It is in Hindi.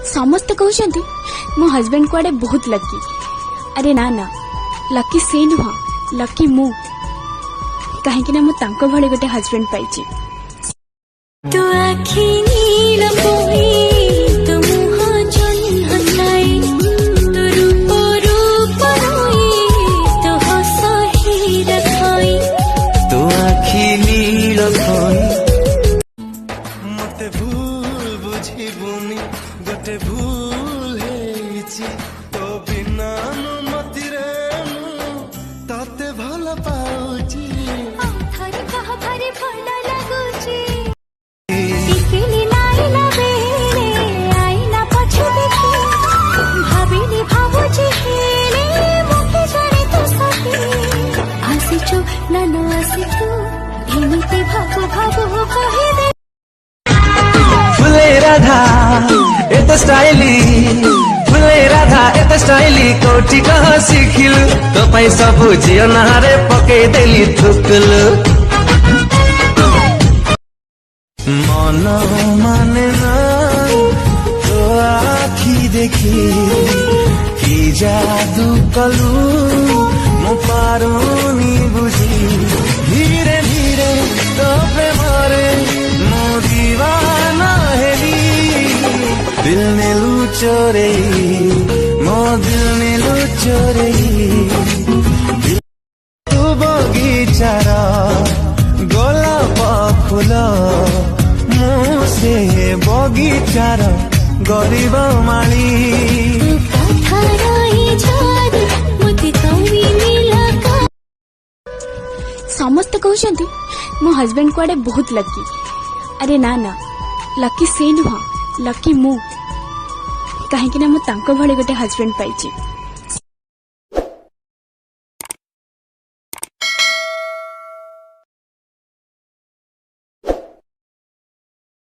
समस्ते कहते मो हस्बैंड कुआडे बहुत लकी। अरे ना ना, लकी से नुह, लकी मु कहीं मु तांको भले गोटे हस्बैंड पाइछि। तो आखि नील पोई तो मुह जन हसाई तो रूप रूप रोई तो हस ही रखाई तो आखि नील पोई मते भूल बुझिबुनी गोटे भूल हेछि तो बिना अनुमति रे ताते भल पाउछि थरी कह थरी भल लागुछि फुले राधा एत स्टाइली फुले राधा एत स्टाइली कोठी कह शिखिलु तो पाई सबु झियो नहारे पके देली थुकलु मन माने ना तो आखी देखी कि जादू कलु मो पारुनी बुझी धीरे धीरे तो प्रेमरे मो दीवाना हेली दिल ने लुचोरे मो दिल ने लुचोरे तू बगीचार गोलाप फूल मो से बगीचार गरीब माली समस्ते कहते मो हस्बैंड कुआडे बहुत लकी। अरे ना ना, लकी से नुह, लकी मु कहीं मु तांको भले गोटे हस्बैंड पाइछि।